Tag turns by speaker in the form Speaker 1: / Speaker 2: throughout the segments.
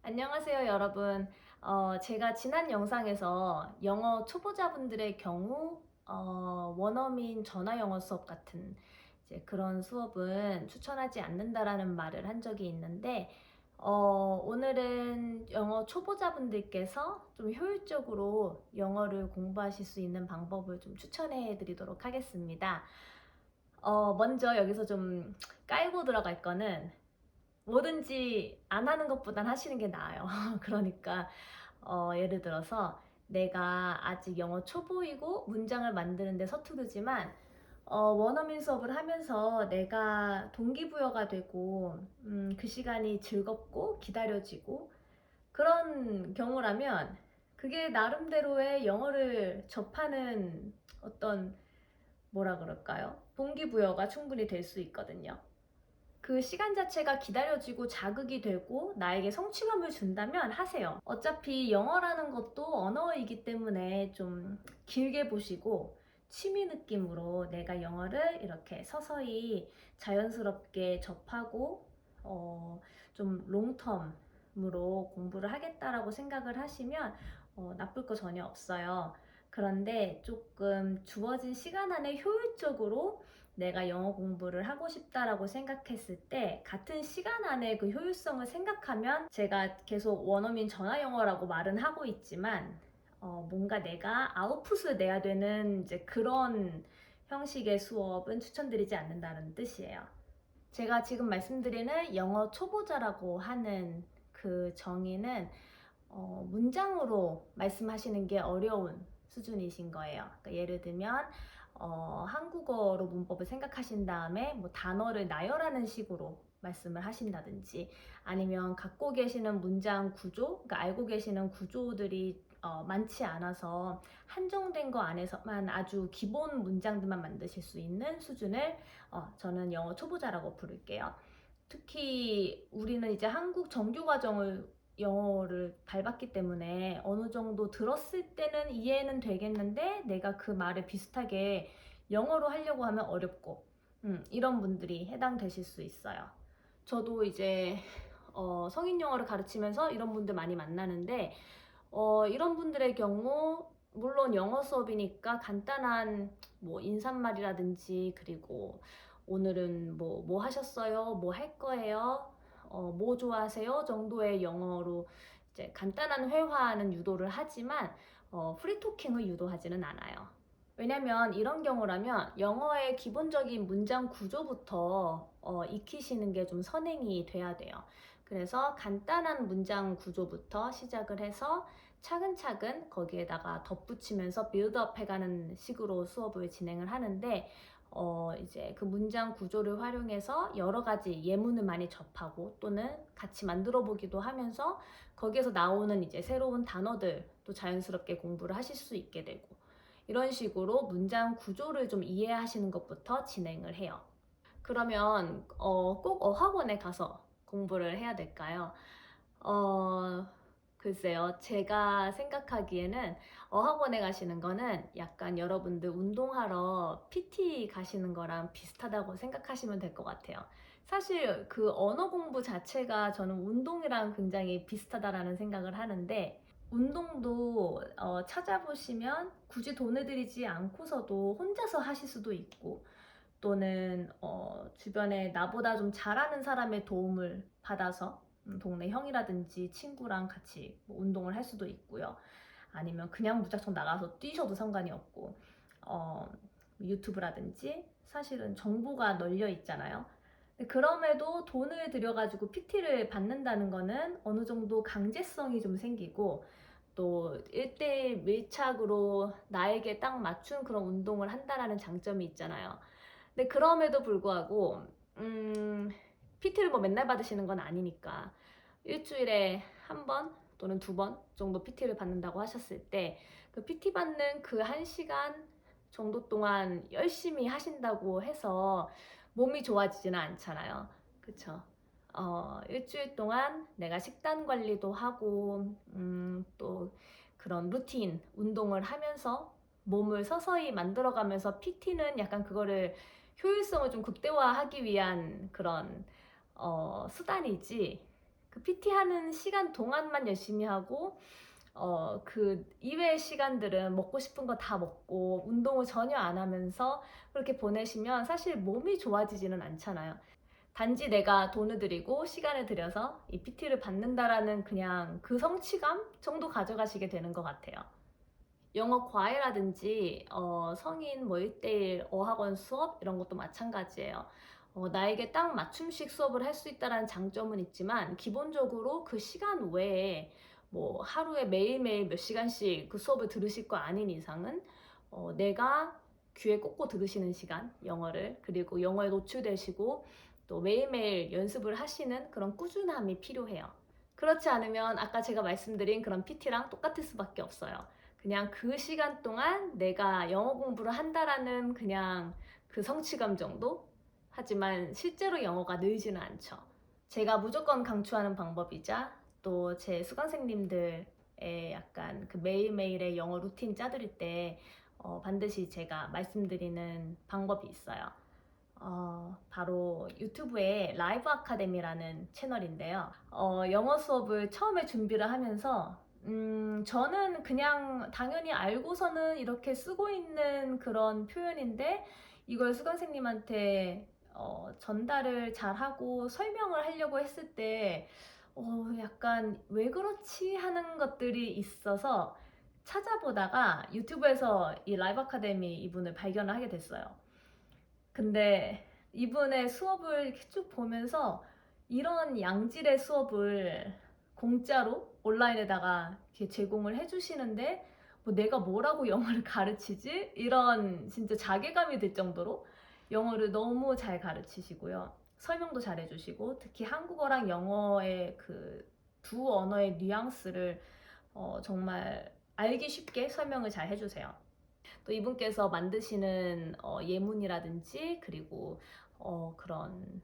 Speaker 1: 안녕하세요, 여러분. 제가 지난 영상에서 영어 초보자분들의 경우, 원어민 전화 영어 수업 같은 이제 그런 수업은 추천하지 않는다라는 말을 한 적이 있는데, 오늘은 영어 초보자분들께서 좀 효율적으로 영어를 공부하실 수 있는 방법을 좀 추천해 드리도록 하겠습니다. 먼저 여기서 좀 깔고 들어갈 거는 뭐든지 안 하는 것보단 하시는 게 나아요. 그러니까 예를 들어서 내가 아직 영어 초보이고 문장을 만드는데 서투르지만 원어민 수업을 하면서 내가 동기부여가 되고 그 시간이 즐겁고 기다려지고 그런 경우라면 그게 나름대로의 영어를 접하는 어떤 뭐라 그럴까요? 동기부여가 충분히 될 수 있거든요. 그 시간 자체가 기다려지고 자극이 되고 나에게 성취감을 준다면 하세요. 어차피 영어라는 것도 언어이기 때문에 좀 길게 보시고 취미 느낌으로 내가 영어를 이렇게 서서히 자연스럽게 접하고 좀 롱텀으로 공부를 하겠다라고 생각을 하시면 나쁠 거 전혀 없어요. 그런데 조금 주어진 시간 안에 효율적으로 내가 영어 공부를 하고 싶다라고 생각했을 때 같은 시간 안에 그 효율성을 생각하면 제가 계속 원어민 전화 영어라고 말은 하고 있지만 뭔가 내가 아웃풋을 내야 되는 이제 그런 형식의 수업은 추천드리지 않는다는 뜻이에요. 제가 지금 말씀드리는 영어 초보자라고 하는 그 정의는 문장으로 말씀하시는 게 어려운 수준이신 거예요. 그러니까 예를 들면 한국어로 문법을 생각하신 다음에 뭐 단어를 나열하는 식으로 말씀을 하신다든지 아니면 갖고 계시는 문장 구조, 그러니까 알고 계시는 구조들이 많지 않아서 한정된 거 안에서만 아주 기본 문장들만 만드실 수 있는 수준을 저는 영어 초보자라고 부를게요. 특히 우리는 이제 한국 정규 과정을 영어를 밟았기 때문에 어느 정도 들었을 때는 이해는 되겠는데 내가 그 말을 비슷하게 영어로 하려고 하면 어렵고 이런 분들이 해당되실 수 있어요. 저도 이제 성인 영어를 가르치면서 이런 분들 많이 만나는데 이런 분들의 경우 물론 영어 수업이니까 간단한 뭐 인사말이라든지 그리고 오늘은 뭐 하셨어요? 뭐 할 거예요? 뭐 좋아하세요? 정도의 영어로 이제 간단한 회화는 유도를 하지만 프리토킹을 유도하지는 않아요. 왜냐면 이런 경우라면 영어의 기본적인 문장 구조부터 익히시는 게 좀 선행이 돼야 돼요. 그래서 간단한 문장 구조부터 시작을 해서 차근차근 거기에다가 덧붙이면서 빌드업 해가는 식으로 수업을 진행을 하는데 이제 그 문장 구조를 활용해서 여러 가지 예문을 많이 접하고 또는 같이 만들어 보기도 하면서 거기에서 나오는 이제 새로운 단어들도 자연스럽게 공부를 하실 수 있게 되고 이런 식으로 문장 구조를 좀 이해하시는 것부터 진행을 해요. 그러면 꼭 어학원에 가서 공부를 해야 될까요? 어, 글쎄요. 제가 생각하기에는 어학원에 가시는 거는 약간 여러분들 운동하러 PT 가시는 거랑 비슷하다고 생각하시면 될 것 같아요. 사실 그 언어 공부 자체가 저는 운동이랑 굉장히 비슷하다라는 생각을 하는데 운동도 찾아보시면 굳이 돈을 들이지 않고서도 혼자서 하실 수도 있고 또는 주변에 나보다 좀 잘하는 사람의 도움을 받아서 동네 형이라든지 친구랑 같이 뭐 운동을 할 수도 있고요. 아니면 그냥 무작정 나가서 뛰셔도 상관이 없고 유튜브라든지 사실은 정보가 널려 있잖아요. 그럼에도 돈을 들여가지고 PT를 받는다는 거는 어느 정도 강제성이 좀 생기고 또 1대1 밀착으로 나에게 딱 맞춘 그런 운동을 한다라는 장점이 있잖아요. 근데 그럼에도 불구하고 PT를 뭐 맨날 받으시는 건 아니니까 일주일에 한 번 또는 두 번 정도 PT를 받는다고 하셨을 때 그 PT 받는 그 1시간 정도 동안 열심히 하신다고 해서 몸이 좋아지지는 않잖아요. 그쵸? 일주일 동안 내가 식단 관리도 하고 또 그런 루틴 운동을 하면서 몸을 서서히 만들어가면서 PT는 약간 그거를 효율성을 좀 극대화하기 위한 그런 수단이지 그 PT 하는 시간 동안만 열심히 하고 그 이외의 시간들은 먹고 싶은 거 다 먹고 운동을 전혀 안 하면서 그렇게 보내시면 사실 몸이 좋아지지는 않잖아요. 단지 내가 돈을 들이고 시간을 들여서 이 PT를 받는다라는 그냥 그 성취감 정도 가져가시게 되는 것 같아요. 영어 과외라든지 성인 뭐 1대1 어학원 수업 이런 것도 마찬가지예요. 나에게 딱 맞춤식 수업을 할 수 있다는 장점은 있지만 기본적으로 그 시간 외에 뭐 하루에 매일매일 몇 시간씩 그 수업을 들으실 거 아닌 이상은 내가 귀에 꽂고 들으시는 시간 영어를, 그리고 영어에 노출되시고 또 매일매일 연습을 하시는 그런 꾸준함이 필요해요. 그렇지 않으면 아까 제가 말씀드린 그런 PT랑 똑같을 수밖에 없어요. 그냥 그 시간 동안 내가 영어 공부를 한다라는 그냥 그 성취감 정도? 하지만 실제로 영어가 늘지는 않죠. 제가 무조건 강추하는 방법이자 또 제 수강생님들의 약간 그 매일매일의 영어 루틴 짜드릴 때 반드시 제가 말씀드리는 방법이 있어요. 바로 유튜브에 라이브 아카데미라는 채널인데요. 영어 수업을 처음에 준비를 하면서 저는 그냥 당연히 알고서는 이렇게 쓰고 있는 그런 표현인데 이걸 수강생님한테 전달을 잘하고 설명을 하려고 했을 때 약간 왜 그렇지 하는 것들이 있어서 찾아보다가 유튜브에서 이 라이브 아카데미 이분을 발견을 하게 됐어요. 근데 이분의 수업을 이렇게 쭉 보면서 이런 양질의 수업을 공짜로 온라인에다가 이렇게 제공을 해주시는데 뭐 내가 뭐라고 영어를 가르치지? 이런 진짜 자괴감이 들 정도로 영어를 너무 잘 가르치시고요. 설명도 잘 해주시고 특히 한국어랑 영어의 그 두 언어의 뉘앙스를 정말 알기 쉽게 설명을 잘 해주세요. 또 이분께서 만드시는 예문이라든지 그리고 그런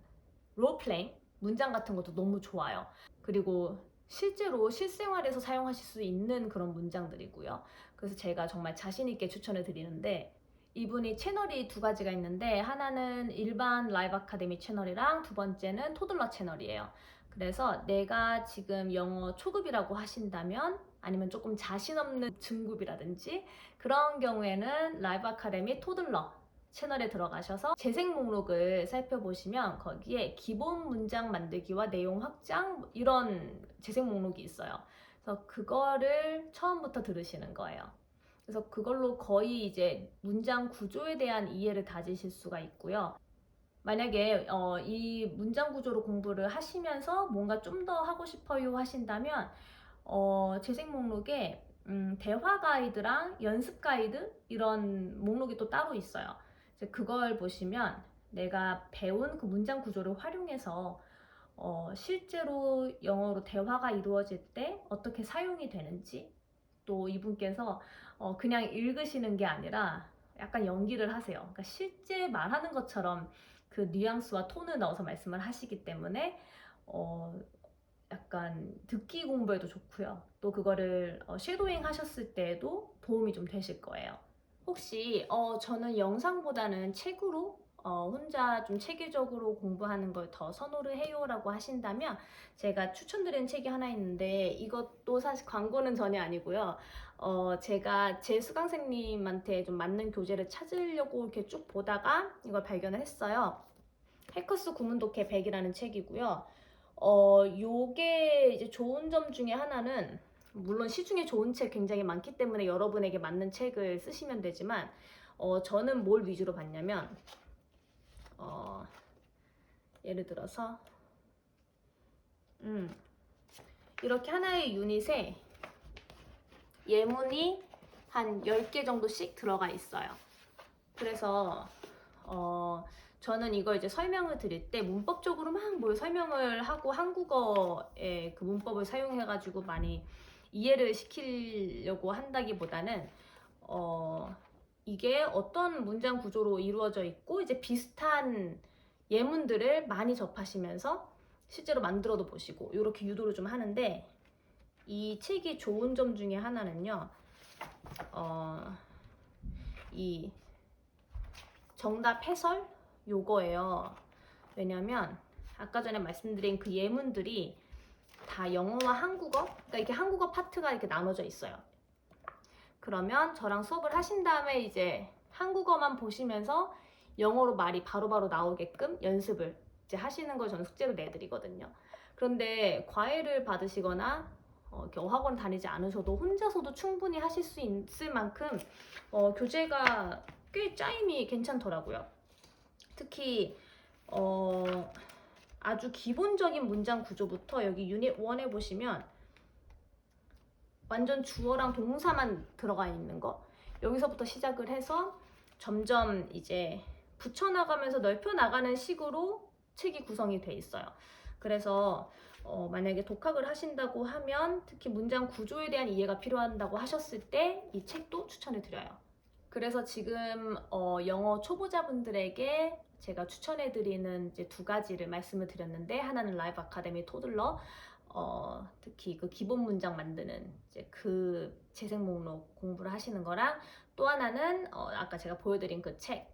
Speaker 1: 롤플레잉 문장 같은 것도 너무 좋아요. 그리고 실제로 실생활에서 사용하실 수 있는 그런 문장들이고요. 그래서 제가 정말 자신 있게 추천을 드리는데 이분이 채널이 두 가지가 있는데 하나는 일반 라이브 아카데미 채널이랑 두 번째는 토들러 채널이에요. 그래서 내가 지금 영어 초급이라고 하신다면 아니면 조금 자신 없는 중급이라든지 그런 경우에는 라이브 아카데미 토들러 채널에 들어가셔서 재생 목록을 살펴보시면 거기에 기본 문장 만들기와 내용 확장 이런 재생 목록이 있어요. 그래서 그거를 처음부터 들으시는 거예요. 그래서 그걸로 거의 이제 문장 구조에 대한 이해를 다지실 수가 있고요. 만약에 이 문장 구조로 공부를 하시면서 뭔가 좀 더 하고 싶어요 하신다면 재생 목록에 대화 가이드랑 연습 가이드 이런 목록이 또 따로 있어요. 이제 그걸 보시면 내가 배운 그 문장 구조를 활용해서 실제로 영어로 대화가 이루어질 때 어떻게 사용이 되는지 또 이분께서 그냥 읽으시는 게 아니라 약간 연기를 하세요. 그러니까 실제 말하는 것처럼 그 뉘앙스와 톤을 넣어서 말씀을 하시기 때문에 약간 듣기 공부에도 좋고요. 또 그거를 쉐도잉 하셨을 때에도 도움이 좀 되실 거예요. 혹시 저는 영상보다는 책으로 혼자 좀 체계적으로 공부하는 걸 더 선호를 해요 라고 하신다면 제가 추천드리는 책이 하나 있는데 이것도 사실 광고는 전혀 아니고요. 제가 제 수강생님한테 좀 맞는 교재를 찾으려고 이렇게 쭉 보다가 이걸 발견을 했어요. 해커스 구문독해 100이라는 책이고요. 요게 이제 좋은 점 중에 하나는 물론 시중에 좋은 책 굉장히 많기 때문에 여러분에게 맞는 책을 쓰시면 되지만 저는 뭘 위주로 봤냐면 예를 들어서 이렇게 하나의 유닛에 예문이 한 10개 정도씩 들어가 있어요. 그래서 저는 이걸 이제 설명을 드릴 때 문법적으로 막 뭘 설명을 하고 한국어의 그 문법을 사용해가지고 많이 이해를 시키려고 한다기보다는 이게 어떤 문장 구조로 이루어져 있고 이제 비슷한 예문들을 많이 접하시면서 실제로 만들어도 보시고 이렇게 유도를 좀 하는데 이 책이 좋은 점 중에 하나는요. 이 정답 해설 요거예요. 왜냐면 아까 전에 말씀드린 그 예문들이 다 영어와 한국어, 그러니까 이렇게 한국어 파트가 이렇게 나눠져 있어요. 그러면 저랑 수업을 하신 다음에 이제 한국어만 보시면서 영어로 말이 바로바로 나오게끔 연습을 이제 하시는 걸 저는 숙제로 내드리거든요. 그런데 과외를 받으시거나 이렇게 어학원 다니지 않으셔도 혼자서도 충분히 하실 수 있을 만큼 교재가 꽤 짜임이 괜찮더라고요. 특히 아주 기본적인 문장 구조부터 여기 유닛 1에 보시면 완전 주어랑 동사만 들어가 있는 거, 여기서부터 시작을 해서 점점 이제 붙여나가면서 넓혀나가는 식으로 책이 구성이 돼 있어요. 그래서 만약에 독학을 하신다고 하면 특히 문장 구조에 대한 이해가 필요한다고 하셨을 때 이 책도 추천해 드려요. 그래서 지금 영어 초보자분들에게 제가 추천해 드리는 이제 두 가지를 말씀을 드렸는데, 하나는 라이브 아카데미 토들러, 특히 그 기본 문장 만드는 이제 그 재생 목록 공부를 하시는 거랑, 또 하나는 아까 제가 보여드린 그 책,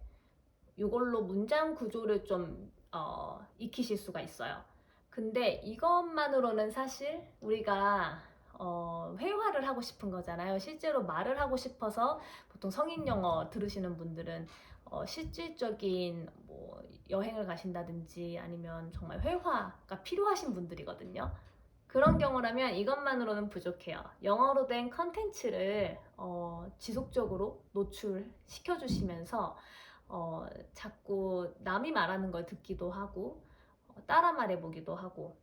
Speaker 1: 이걸로 문장 구조를 좀 익히실 수가 있어요. 근데 이것만으로는 사실 우리가 회화를 하고 싶은 거잖아요. 실제로 말을 하고 싶어서 보통 성인 영어 들으시는 분들은 실질적인 뭐 여행을 가신다든지 아니면 정말 회화가 필요하신 분들이거든요. 그런 경우라면 이것만으로는 부족해요. 영어로 된 컨텐츠를 지속적으로 노출시켜 주시면서 자꾸 남이 말하는 걸 듣기도 하고 따라 말해보기도 하고,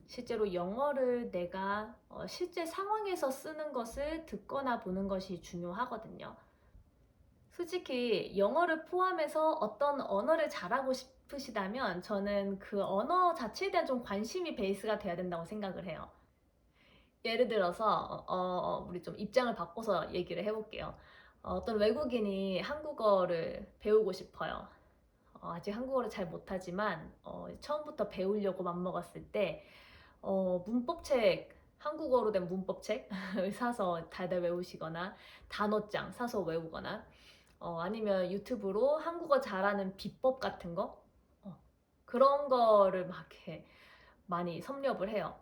Speaker 1: 실제로 영어를 내가 실제 상황에서 쓰는 것을 듣거나 보는 것이 중요하거든요. 솔직히 영어를 포함해서 어떤 언어를 잘하고 싶으시다면 저는 그 언어 자체에 대한 좀 관심이 베이스가 돼야 된다고 생각을 해요. 예를 들어서 우리 좀 입장을 바꿔서 얘기를 해볼게요. 어떤 외국인이 한국어를 배우고 싶어요. 아직 한국어를 잘 못하지만 처음부터 배우려고 맘먹었을 때 문법책, 한국어로 된 문법책을 사서 달달 외우시거나 단어장 사서 외우거나 아니면 유튜브로 한국어 잘하는 비법 같은 거, 그런 거를 막 이렇게 많이 섭렵을 해요.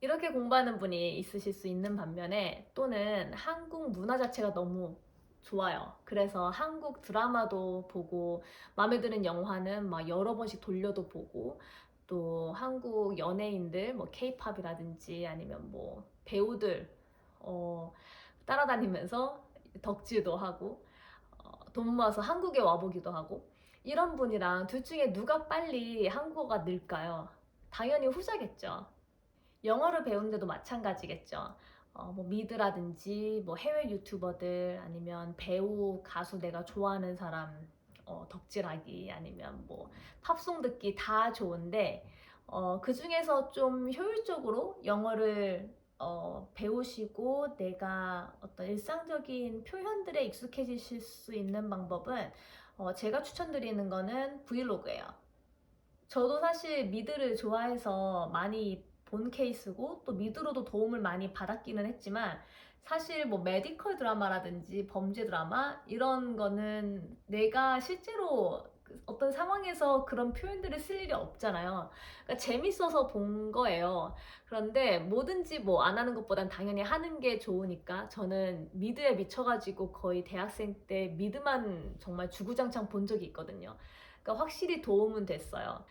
Speaker 1: 이렇게 공부하는 분이 있으실 수 있는 반면에, 또는 한국 문화 자체가 너무 좋아요. 그래서 한국 드라마도 보고 마음에 드는 영화는 막 여러 번씩 돌려도 보고, 또 한국 연예인들 뭐 케이팝이라든지 아니면 뭐 배우들 따라다니면서 덕질도 하고 돈 모아서 한국에 와보기도 하고, 이런 분이랑 둘 중에 누가 빨리 한국어가 늘까요? 당연히 후자겠죠. 영어를 배우는데도 마찬가지겠죠. 뭐 미드라든지 뭐 해외 유튜버들 아니면 배우, 가수 내가 좋아하는 사람 덕질하기 아니면 뭐 팝송 듣기 다 좋은데 그 중에서 좀 효율적으로 영어를 배우시고 내가 어떤 일상적인 표현들에 익숙해지실 수 있는 방법은 제가 추천드리는 거는 브이로그예요. 저도 사실 미드를 좋아해서 많이 본 케이스고 또 미드로도 도움을 많이 받았기는 했지만, 사실 뭐 메디컬 드라마라든지 범죄 드라마 이런 거는 내가 실제로 어떤 상황에서 그런 표현들을 쓸 일이 없잖아요. 그러니까 재밌어서 본 거예요. 그런데 뭐든지 뭐 안 하는 것보단 당연히 하는 게 좋으니까 저는 미드에 미쳐가지고 거의 대학생 때 미드만 정말 주구장창 본 적이 있거든요. 그러니까 확실히 도움은 됐어요.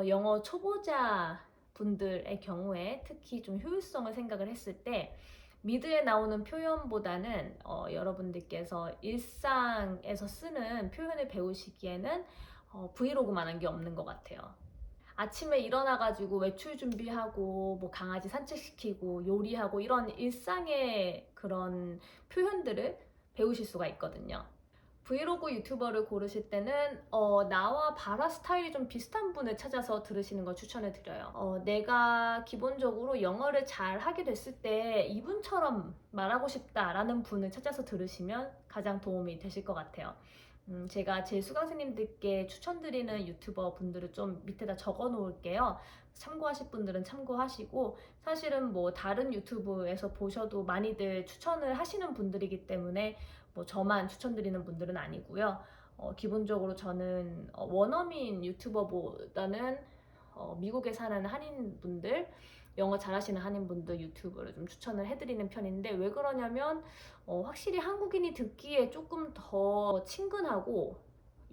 Speaker 1: 영어 초보자 분들의 경우에 특히 좀 효율성을 생각을 했을 때 미드에 나오는 표현보다는 여러분들께서 일상에서 쓰는 표현을 배우시기에는 브이로그만한 게 없는 것 같아요. 아침에 일어나가지고 외출 준비하고 뭐 강아지 산책시키고 요리하고 이런 일상의 그런 표현들을 배우실 수가 있거든요. 브이로그 유튜버를 고르실 때는 나와 바라 스타일이 좀 비슷한 분을 찾아서 들으시는 걸 추천을 드려요. 내가 기본적으로 영어를 잘 하게 됐을 때 이분처럼 말하고 싶다라는 분을 찾아서 들으시면 가장 도움이 되실 것 같아요. 제가 제 수강생님들께 추천드리는 유튜버 분들을 좀 밑에다 적어 놓을게요. 참고하실 분들은 참고하시고, 사실은 뭐 다른 유튜브에서 보셔도 많이들 추천을 하시는 분들이기 때문에 뭐 저만 추천드리는 분들은 아니고요. 기본적으로 저는 원어민 유튜버보다는 미국에 사는 한인분들, 영어 잘하시는 한인분들 유튜브를 좀 추천을 해드리는 편인데, 왜 그러냐면 확실히 한국인이 듣기에 조금 더 친근하고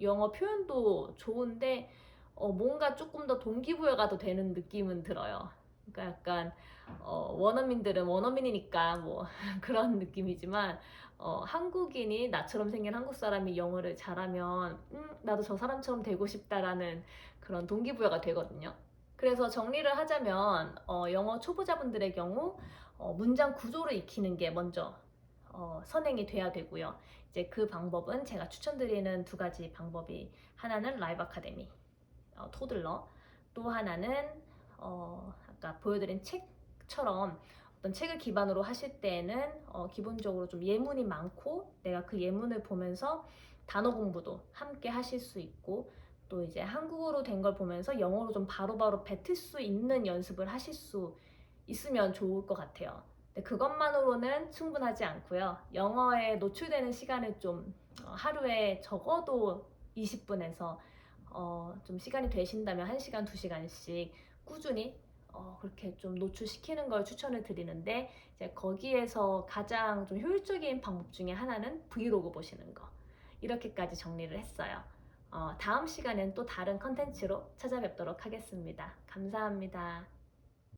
Speaker 1: 영어 표현도 좋은데 뭔가 조금 더 동기부여가 더 되는 느낌은 들어요. 그러니까 약간 원어민들은 원어민이니까 뭐 그런 느낌이지만 한국인이 나처럼 생긴 한국 사람이 영어를 잘하면 나도 저 사람처럼 되고 싶다라는 그런 동기부여가 되거든요. 그래서 정리를 하자면 영어 초보자분들의 경우 문장 구조를 익히는 게 먼저 선행이 돼야 되고요. 이제 그 방법은 제가 추천드리는 두 가지 방법이, 하나는 라이브 아카데미, 토들러, 또 하나는 아까 보여드린 책처럼 어떤 책을 기반으로 하실 때에는 기본적으로 좀 예문이 많고 내가 그 예문을 보면서 단어 공부도 함께 하실 수 있고, 또 이제 한국어로 된 걸 보면서 영어로 좀 바로바로 뱉을 수 있는 연습을 하실 수 있으면 좋을 것 같아요. 근데 그것만으로는 충분하지 않고요. 영어에 노출되는 시간을 좀 하루에 적어도 20분에서 좀 시간이 되신다면 1시간, 2시간씩 꾸준히 그렇게 좀 노출시키는 걸 추천을 드리는데, 이제 거기에서 가장 좀 효율적인 방법 중에 하나는 브이로그 보시는 거. 이렇게까지 정리를 했어요. 다음 시간엔 또 다른 컨텐츠로 찾아뵙도록 하겠습니다. 감사합니다.